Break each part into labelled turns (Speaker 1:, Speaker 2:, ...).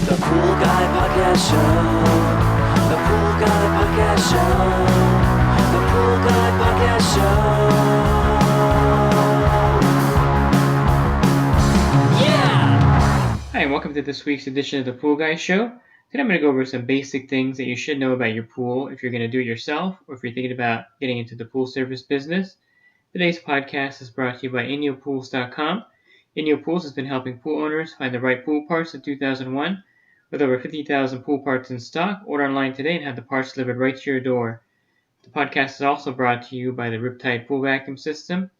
Speaker 1: The Pool Guy Podcast Show. The Pool Guy Podcast Show. The Pool Guy Podcast Show. Yeah!
Speaker 2: Hi, and welcome to this week's edition of the Pool Guy Show. Today I'm going to go over some basic things that you should know about your pool if you're going to do it yourself or if you're thinking about getting into the pool service business. Today's podcast is brought to you by InyoPools.com. Inyo Pools has been helping pool owners find the right pool parts since 2001. With over 50,000 pool parts in stock, order online today and have the parts delivered right to your door. The podcast is also brought to you by the Riptide pool vacuum system.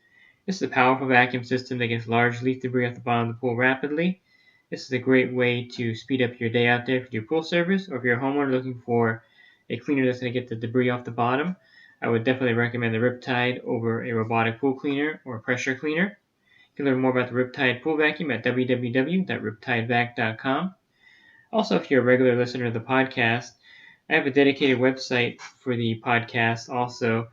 Speaker 2: This is a powerful vacuum system that gets large leaf debris off the bottom of the pool rapidly. This is a great way to speed up your day out there for your pool service, or if you're a homeowner looking for a cleaner that's going to get the debris off the bottom. I would definitely recommend the Riptide over a robotic pool cleaner or a pressure cleaner. You can learn more about the Riptide pool vacuum at www.riptidevac.com. Also, if you're a regular listener of the podcast, I have a dedicated website for the podcast also,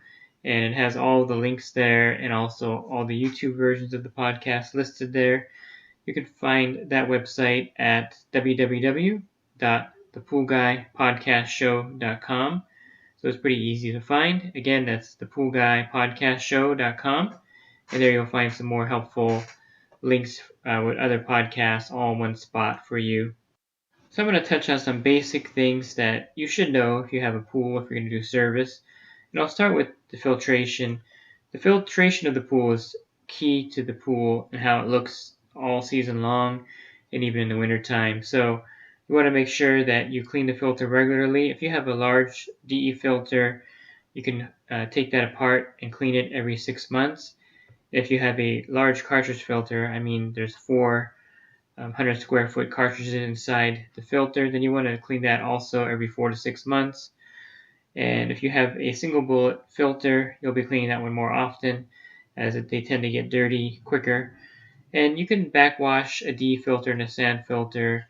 Speaker 2: and it has all the links there and also all the YouTube versions of the podcast listed there. You can find that website at www.thepoolguypodcastshow.com. So it's pretty easy to find. Again, that's thepoolguypodcastshow.com. And there you'll find some more helpful links with other podcasts all in one spot for you. So I'm going to touch on some basic things that you should know if you have a pool, if you're going to do service. And I'll start with the filtration. The filtration of the pool is key to the pool and how it looks all season long and even in the wintertime. So you want to make sure that you clean the filter regularly. If you have a large DE filter, you can take that apart and clean it every 6 months. If you have a large cartridge filter, there's 4 100 square foot cartridges inside the filter, then you want to clean that also every 4 to 6 months. And if you have a single bullet filter, you'll be cleaning that one more often as they tend to get dirty quicker. And you can backwash a D filter and a sand filter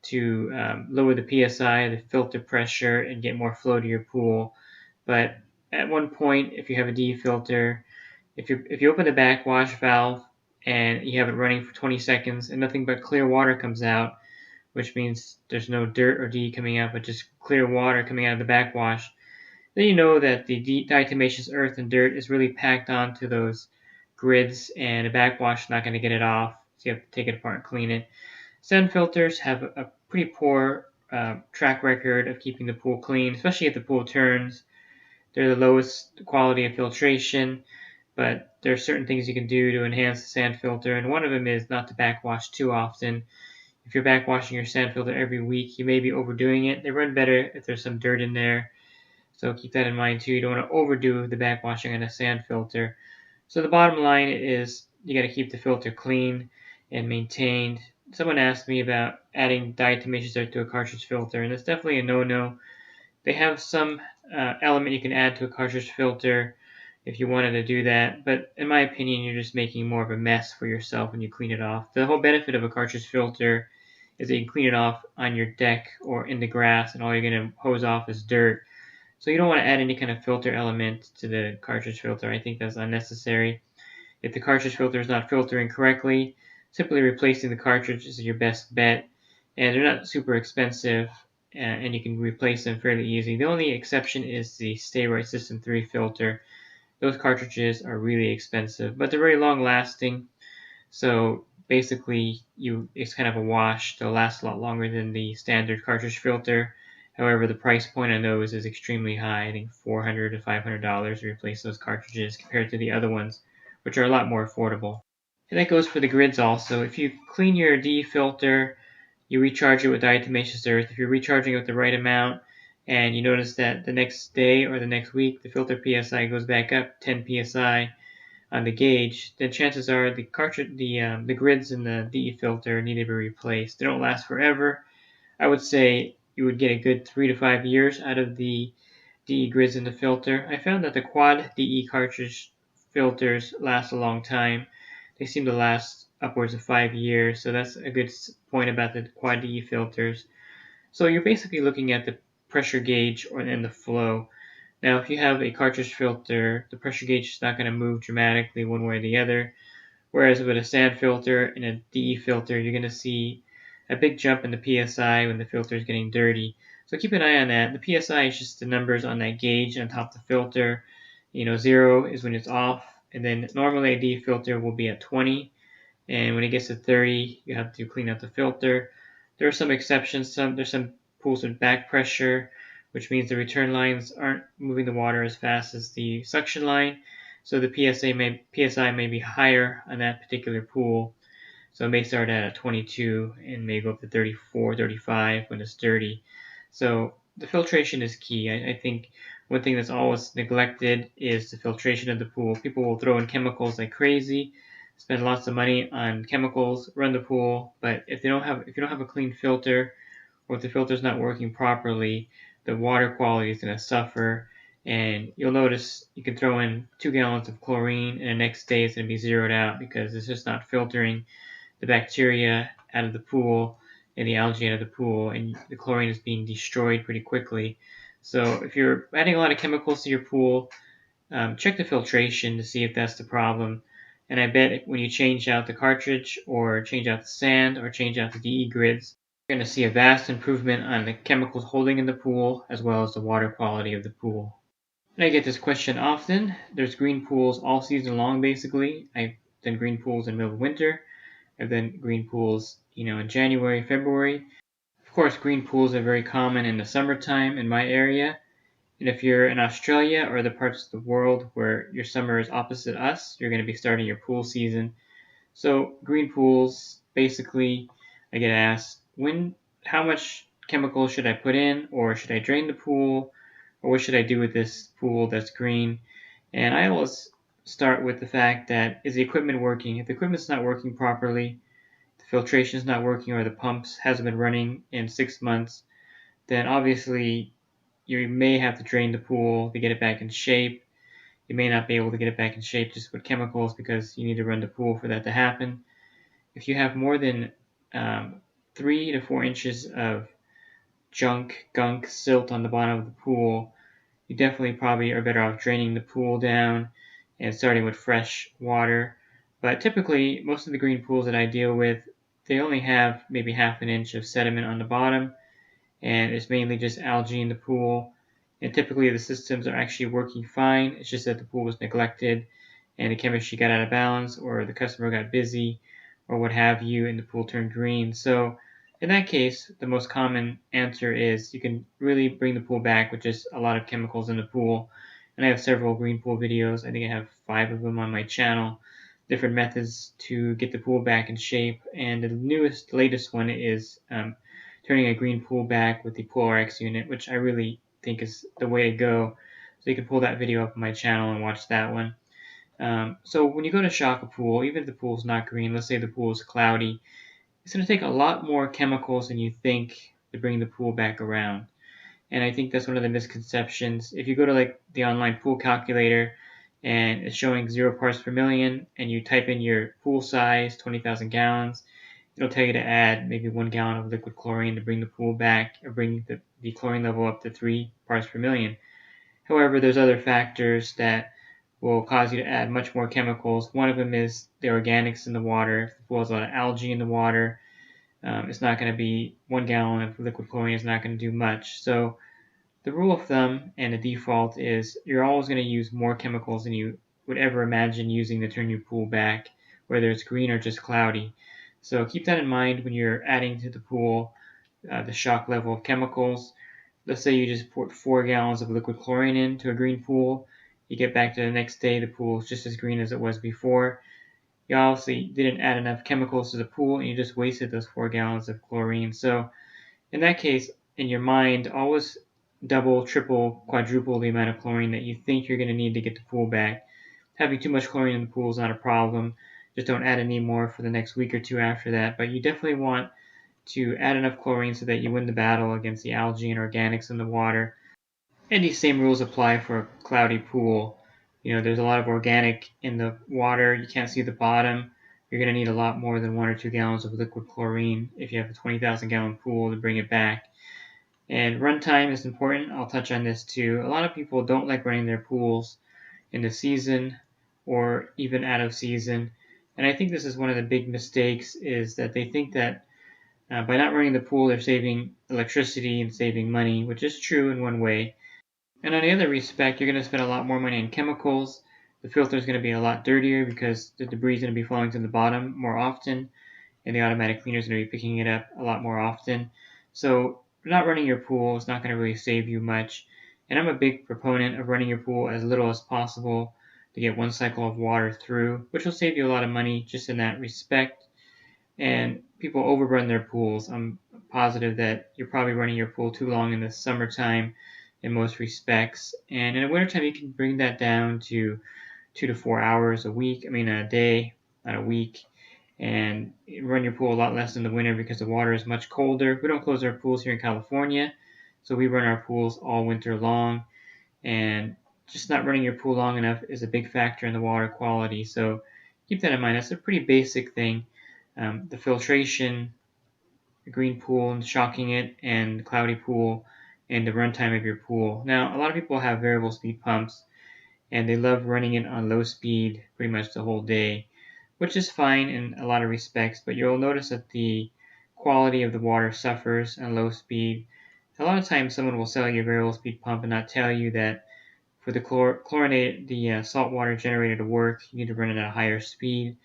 Speaker 2: to lower the PSI, the filter pressure, and get more flow to your pool. But at one point, if you have a D filter, if you open the backwash valve and you have it running for 20 seconds and nothing but clear water comes out, which means there's no dirt or D coming out, but just clear water coming out of the backwash, then you know that the diatomaceous earth and dirt is really packed onto those grids and a backwash is not going to get it off, so you have to take it apart and clean it. Sand filters have a pretty poor track record of keeping the pool clean, especially if the pool turns. They're the lowest quality of filtration, but there are certain things you can do to enhance the sand filter, and one of them is not to backwash too often. If you're backwashing your sand filter every week, you may be overdoing it. They run better if there's some dirt in there, so keep that in mind too. You don't want to overdo the backwashing on a sand filter. So the bottom line is you got to keep the filter clean and maintained. Someone asked me about adding diatomaceous earth to a cartridge filter, and it's definitely a no-no. They have some element you can add to a cartridge filter if you wanted to do that, but in my opinion, you're just making more of a mess for yourself when you clean it off. The whole benefit of a cartridge filter is that you can clean it off on your deck or in the grass, and all you're going to hose off is dirt. So you don't want to add any kind of filter element to the cartridge filter. I think that's unnecessary. If the cartridge filter is not filtering correctly, simply replacing the cartridge is your best bet. And they're not super expensive, and you can replace them fairly easy. The only exception is the Stay Right System 3 filter. Those cartridges are really expensive, but they're very long lasting. So basically, it's kind of a wash. They'll last a lot longer than the standard cartridge filter. However, the price point on those is extremely high. I think $400 to $500 to replace those cartridges compared to the other ones, which are a lot more affordable. And that goes for the grids also. If you clean your D filter, you recharge it with diatomaceous earth. If you're recharging it with the right amount, and you notice that the next day or the next week the filter PSI goes back up 10 PSI on the gauge, then chances are the cartridge, the grids in the DE filter need to be replaced. They don't last forever. I would say you would get a good 3 to 5 years out of the DE grids in the filter. I found that the quad DE cartridge filters last a long time. They seem to last upwards of 5 years, so that's a good point about the quad DE filters. So you're basically looking at the pressure gauge and the flow. Now, if you have a cartridge filter, the pressure gauge is not going to move dramatically one way or the other. Whereas with a sand filter and a DE filter, you're going to see a big jump in the PSI when the filter is getting dirty. So keep an eye on that. The PSI is just the numbers on that gauge on top of the filter. 0 is when it's off, and then normally a D filter will be at 20, and when it gets to 30, you have to clean out the filter. There are some exceptions. There's some pools with back pressure, which means the return lines aren't moving the water as fast as the suction line, so the PSI may be higher on that particular pool. So it may start at a 22 and may go up to 34, 35 when it's dirty. So the filtration is key. I think one thing that's always neglected is the filtration of the pool. People will throw in chemicals like crazy, spend lots of money on chemicals, run the pool, but if you don't have a clean filter, or if the filter is not working properly, the water quality is going to suffer. And you'll notice you can throw in 2 gallons of chlorine, and the next day it's going to be zeroed out because it's just not filtering the bacteria out of the pool and the algae out of the pool, and the chlorine is being destroyed pretty quickly. So if you're adding a lot of chemicals to your pool, check the filtration to see if that's the problem. And I bet when you change out the cartridge or change out the sand or change out the DE grids, you're going to see a vast improvement on the chemicals holding in the pool as well as the water quality of the pool. And I get this question often. There's green pools all season long basically. I've done green pools in the middle of winter. I've done green pools, in January, February. Of course, green pools are very common in the summertime in my area. And if you're in Australia or other parts of the world where your summer is opposite us, you're going to be starting your pool season. So green pools, basically, I get asked, how much chemical should I put in, or should I drain the pool, or what should I do with this pool that's green? And I always start with the fact that, is the equipment working? If the equipment's not working properly, the filtration is not working, or the pumps hasn't been running in 6 months, then obviously you may have to drain the pool to get it back in shape. You may not be able to get it back in shape just with chemicals because you need to run the pool for that to happen. If you have more than 3 to 4 inches of gunk, silt on the bottom of the pool, you definitely probably are better off draining the pool down and starting with fresh water. But typically, most of the green pools that I deal with, they only have maybe half an inch of sediment on the bottom, and it's mainly just algae in the pool. And typically the systems are actually working fine. It's just that the pool was neglected and the chemistry got out of balance, or the customer got busy, or what have you, and the pool turned green. So in that case, the most common answer is you can really bring the pool back with just a lot of chemicals in the pool. And I have several green pool videos. I think I have 5 of them on my channel. Different methods to get the pool back in shape. And the latest one is turning a green pool back with the PoolRx unit, which I really think is the way to go. So you can pull that video up on my channel and watch that one. So when you go to shock a pool, even if the pool is not green, let's say the pool is cloudy, it's going to take a lot more chemicals than you think to bring the pool back around. And I think that's one of the misconceptions. If you go to the online pool calculator and it's showing 0 parts per million, and you type in your pool size, 20,000 gallons, it'll tell you to add maybe 1 gallon of liquid chlorine to bring the pool back, or bring the chlorine level up to 3 parts per million. However, there's other factors that will cause you to add much more chemicals. One of them is the organics in the water. If the pool has a lot of algae in the water, it's not going to be 1 gallon of liquid chlorine is not going to do much. So the rule of thumb and the default is you're always going to use more chemicals than you would ever imagine using to turn your pool back, whether it's green or just cloudy. So keep that in mind when you're adding to the pool the shock level of chemicals. Let's say you just put 4 gallons of liquid chlorine into a green pool. You get back to the next day, the pool is just as green as it was before. You obviously didn't add enough chemicals to the pool, and you just wasted those 4 gallons of chlorine. So in that case, in your mind, always double, triple, quadruple the amount of chlorine that you think you're going to need to get the pool back. Having too much chlorine in the pool is not a problem. Just don't add any more for the next week or 2 after that. But you definitely want to add enough chlorine so that you win the battle against the algae and organics in the water. And these same rules apply for a cloudy pool. There's a lot of organic in the water. You can't see the bottom. You're going to need a lot more than 1 or 2 gallons of liquid chlorine if you have a 20,000 gallon pool to bring it back. And runtime is important. I'll touch on this too. A lot of people don't like running their pools in the season or even out of season. And I think this is one of the big mistakes, is that they think that By not running the pool, they're saving electricity and saving money, which is true in one way. And on the other respect, you're going to spend a lot more money on chemicals. The filter is going to be a lot dirtier because the debris is going to be falling to the bottom more often, and the automatic cleaner is going to be picking it up a lot more often. So not running your pool is not going to really save you much. And I'm a big proponent of running your pool as little as possible to get one cycle of water through, which will save you a lot of money just in that respect. And people overrun their pools. I'm positive that you're probably running your pool too long in the summertime in most respects. And in the wintertime, you can bring that down to 2 to 4 hours a day, not a week. And run your pool a lot less in the winter because the water is much colder. We don't close our pools here in California, so we run our pools all winter long. And just not running your pool long enough is a big factor in the water quality. So keep that in mind. That's a pretty basic thing. The filtration, the green pool and shocking it, and the cloudy pool, and the runtime of your pool. Now, a lot of people have variable speed pumps, and they love running it on low speed pretty much the whole day, which is fine in a lot of respects, but you'll notice that the quality of the water suffers on low speed. A lot of times someone will sell you a variable speed pump and not tell you that for the salt water generator to work, you need to run it at a higher speed.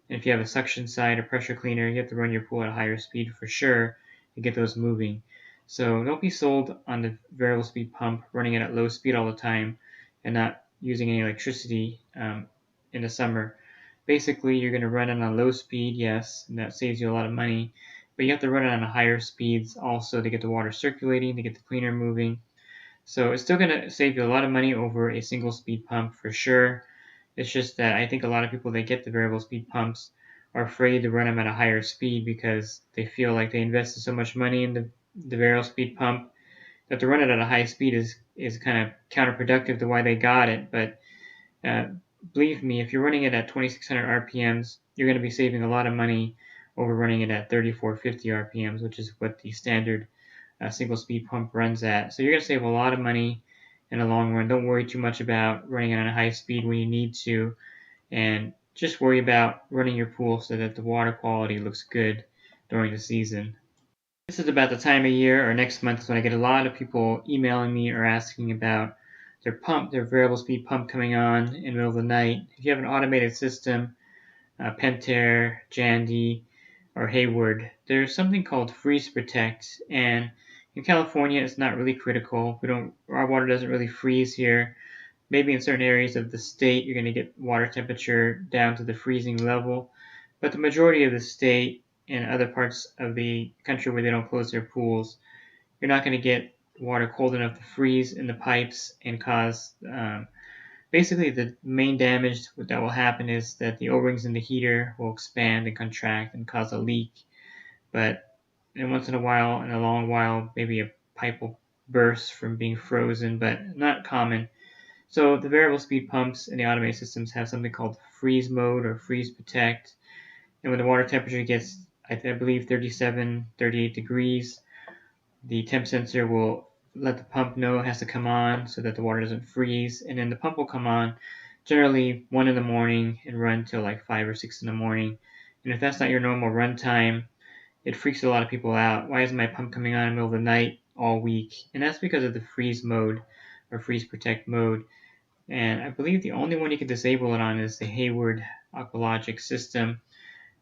Speaker 2: And if you have a suction side or pressure cleaner, you have to run your pool at a higher speed for sure to get those moving. So don't be sold on the variable speed pump running it at low speed all the time and not using any electricity in the summer. Basically, you're going to run it on low speed, yes, and that saves you a lot of money. But you have to run it on higher speeds also to get the water circulating, to get the cleaner moving. So it's still going to save you a lot of money over a single speed pump for sure. It's just that I think a lot of people that get the variable speed pumps are afraid to run them at a higher speed because they feel like they invested so much money in the variable speed pump that to run it at a high speed is kind of counterproductive to why they got it. But uh, believe me, if you're running it at 2600 RPMs, you're going to be saving a lot of money over running it at 3450 RPMs, which is what the standard single speed pump runs at. So you're going to save a lot of money in the long run. Don't worry too much about running it on a high speed when you need to, and just worry about running your pool so that the water quality looks good during the season. This is about the time of year, or next month, is when I get a lot of people emailing me or asking about their variable speed pump coming on in the middle of the night. If you have an automated system, Pentair, Jandy, or Hayward, there's something called freeze protect, and in California it's not really critical. Our water doesn't really freeze here. Maybe in certain areas of the state you're going to get water temperature down to the freezing level, but the majority of the state and other parts of the country where they don't close their pools, you're not going to get water cold enough to freeze in the pipes and cause basically the main damage that will happen is that the O-rings in the heater will expand and contract and cause a leak. But once in a while, in a long while, maybe a pipe will burst from being frozen, but not common. So the variable speed pumps and the automated systems have something called freeze mode or freeze protect. And when the water temperature gets, I believe, 37, 38 degrees, the temp sensor will let the pump know it has to come on so that the water doesn't freeze. And then the pump will come on generally 1 in the morning and run till like 5 or 6 in the morning. And if that's not your normal run time, it freaks a lot of people out. Why isn't my pump coming on in the middle of the night all week? And that's because of the freeze mode or freeze protect mode. And I believe the only one you can disable it on is the Hayward Aqualogic system.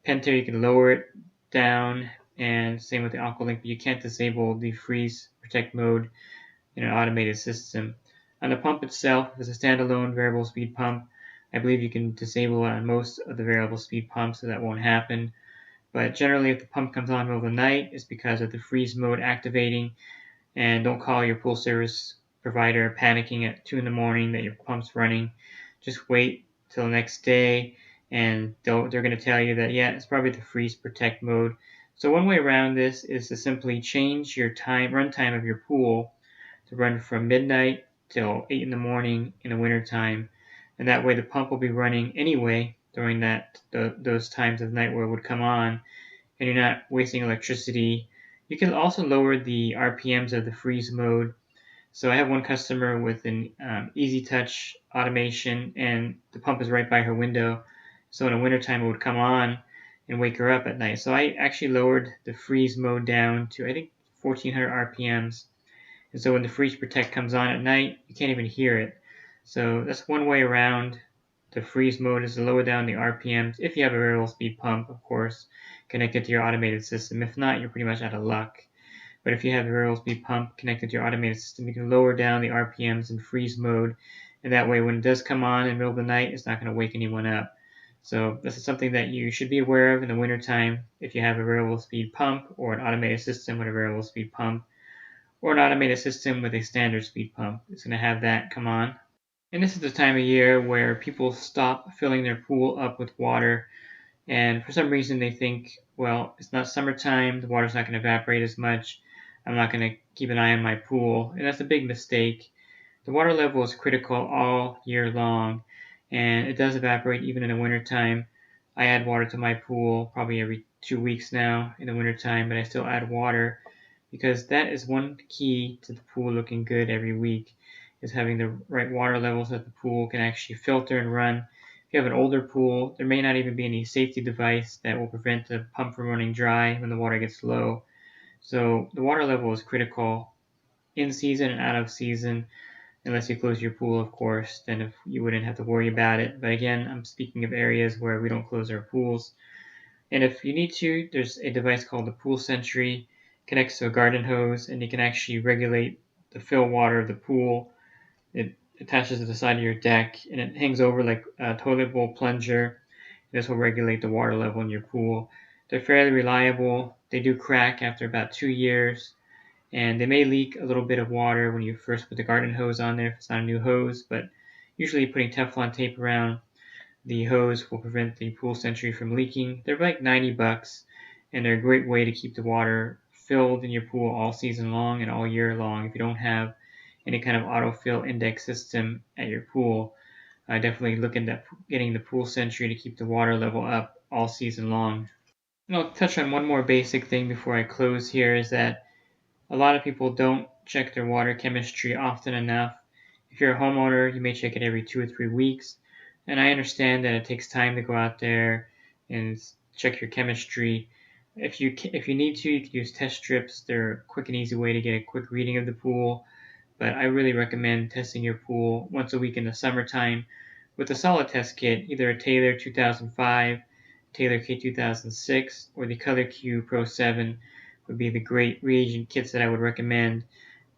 Speaker 2: Pentair, you can lower it down, and same with the Aqualink, but you can't disable the freeze protect mode in an automated system. On the pump itself, if it's a standalone variable speed pump, I believe you can disable it on most of the variable speed pumps, so that won't happen. But generally, if the pump comes on in the middle of the night, it's because of the freeze mode activating. And don't call your pool service provider panicking at 2 in the morning that your pump's running. Just wait till the next day, and they're going to tell you that, yeah, it's probably the freeze protect mode. So one way around this is to simply change your run time of your pool to run from midnight till 8 in the morning in the winter time. And that way the pump will be running anyway during those times of night where it would come on, and you're not wasting electricity. You can also lower the RPMs of the freeze mode. So I have one customer with an easy touch automation, and the pump is right by her window. So in the wintertime it would come on, and wake her up at night. So I actually lowered the freeze mode down to I think 1400 RPMs. And so when the freeze protect comes on at night, you can't even hear it. So that's one way around the freeze mode, is to lower down the RPMs if you have a variable speed pump, of course, connected to your automated system. If not, you're pretty much out of luck. But if you have a variable speed pump connected to your automated system, you can lower down the RPMs in freeze mode, and that way when it does come on in the middle of the night, it's not going to wake anyone up. So this is something that you should be aware of in the wintertime if you have a variable speed pump or an automated system with a variable speed pump, or an automated system with a standard speed pump. It's going to have that come on. And this is the time of year where people stop filling their pool up with water, and for some reason they think, well, it's not summertime, the water's not going to evaporate as much, I'm not going to keep an eye on my pool. And that's a big mistake. The water level is critical all year long, and it does evaporate even in the wintertime. I add water to my pool probably every 2 weeks now in the wintertime, but I still add water because that is one key to the pool looking good every week, is having the right water levels that the pool can actually filter and run. If you have an older pool, there may not even be any safety device that will prevent the pump from running dry when the water gets low. So the water level is critical in season and out of season, unless you close your pool, of course, then if you wouldn't have to worry about it. But again, I'm speaking of areas where we don't close our pools. And if you need to, there's a device called the Pool Sentry, connects to a garden hose, and you can actually regulate the fill water of the pool. It attaches to the side of your deck, and it hangs over like a toilet bowl plunger. This will regulate the water level in your pool. They're fairly reliable. They do crack after about 2 years, and they may leak a little bit of water when you first put the garden hose on there if it's not a new hose, but usually putting Teflon tape around the hose will prevent the Pool Sentry from leaking. They're like $90, and they're a great way to keep the water filled in your pool all season long and all year long. If you don't have any kind of autofill index system at your pool, definitely look into getting the Pool Sentry to keep the water level up all season long. And I'll touch on one more basic thing before I close here, is that a lot of people don't check their water chemistry often enough. If you're a homeowner, you may check it every 2 or 3 weeks. And I understand that it takes time to go out there and check your chemistry. If you need to, you can use test strips. They're a quick and easy way to get a quick reading of the pool. But I really recommend testing your pool once a week in the summertime with a solid test kit, either a Taylor 2005, Taylor K2006, or the Color Q Pro 7 would be the great reagent kits that I would recommend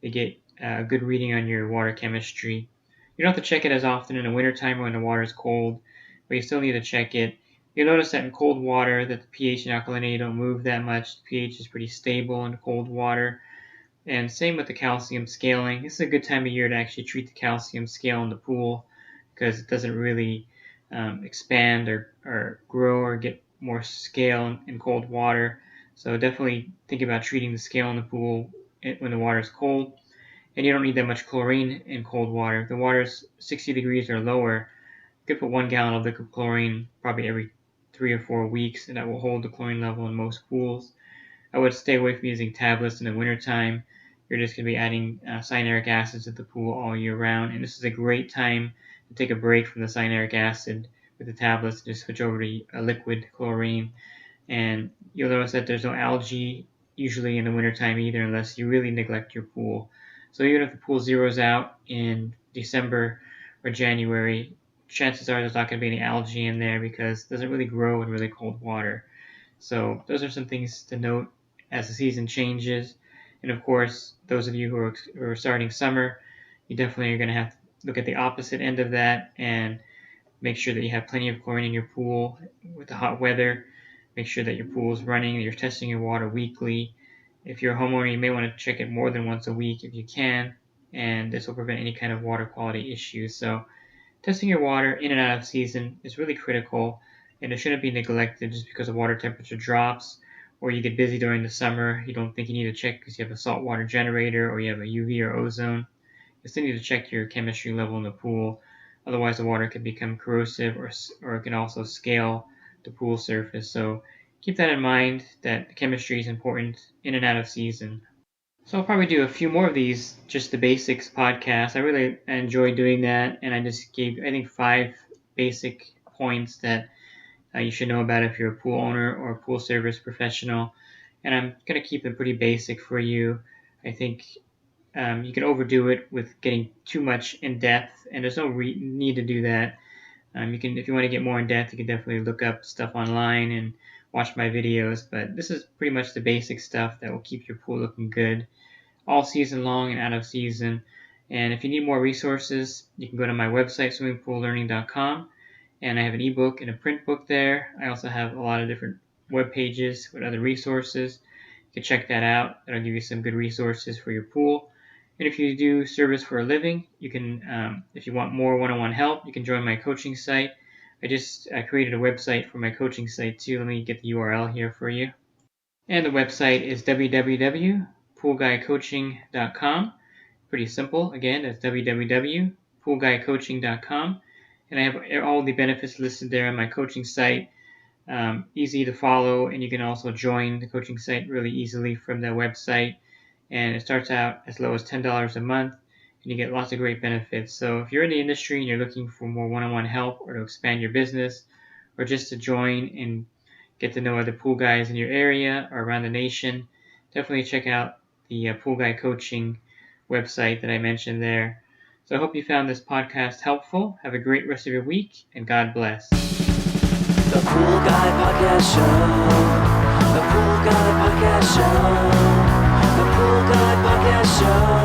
Speaker 2: to get a good reading on your water chemistry. You don't have to check it as often in the wintertime or when the water is cold, but you still need to check it. You'll notice that in cold water that the pH and alkalinity don't move that much. The pH is pretty stable in cold water. And same with the calcium scaling. This is a good time of year to actually treat the calcium scale in the pool because it doesn't really expand or grow or get more scale in cold water. So definitely think about treating the scale in the pool when the water is cold. And you don't need that much chlorine in cold water. If the water is 60 degrees or lower, you could put 1 gallon of liquid chlorine probably every 3 or 4 weeks, and that will hold the chlorine level in most pools. I would stay away from using tablets in the wintertime. You're just going to be adding cyanuric acid to the pool all year round, and this is a great time to take a break from the cyanuric acid with the tablets and just switch over to a liquid chlorine. And you'll notice that there's no algae usually in the wintertime either, unless you really neglect your pool. So even if the pool zeroes out in December or January, chances are there's not going to be any algae in there because it doesn't really grow in really cold water. So those are some things to note as the season changes. And of course, those of you who are starting summer, you definitely are going to have to look at the opposite end of that and make sure that you have plenty of chlorine in your pool with the hot weather. Make sure that your pool is running, that you're testing your water weekly. If you're a homeowner, you may want to check it more than once a week if you can, and this will prevent any kind of water quality issues. So testing your water in and out of season is really critical, and it shouldn't be neglected just because the water temperature drops or you get busy during the summer. You don't think you need to check because you have a saltwater generator or you have a UV or ozone. You still need to check your chemistry level in the pool. Otherwise, the water can become corrosive or it can also scale the pool surface. So keep that in mind, that the chemistry is important in and out of season. So I'll probably do a few more of these, just the basics podcasts. I really enjoy doing that, and I just gave, I think, 5 basic points that you should know about if you're a pool owner or a pool service professional. And I'm going to keep it pretty basic for you. I think you can overdo it with getting too much in depth, and there's no need to do that. If you want to get more in depth, you can definitely look up stuff online and watch my videos. But this is pretty much the basic stuff that will keep your pool looking good all season long and out of season. And if you need more resources, you can go to my website, swimmingpoollearning.com, and I have an ebook and a print book there. I also have a lot of different web pages with other resources. You can check that out. That'll give you some good resources for your pool. And if you do service for a living, you can, if you want more one-on-one help, you can join my coaching site. I just created a website for my coaching site too. Let me get the URL here for you. And the website is www.poolguycoaching.com. Pretty simple. Again, that's www.poolguycoaching.com. And I have all the benefits listed there on my coaching site. Easy to follow, and you can also join the coaching site really easily from the website. And it starts out as low as $10 a month, and you get lots of great benefits. So if you're in the industry and you're looking for more one-on-one help or to expand your business or just to join and get to know other pool guys in your area or around the nation, definitely check out the Pool Guy Coaching website that I mentioned there. So I hope you found this podcast helpful. Have a great rest of your week, and God bless.
Speaker 1: The Pool Guy Podcast Show. The Pool Guy Podcast Show. The Pool Guy Podcast Show.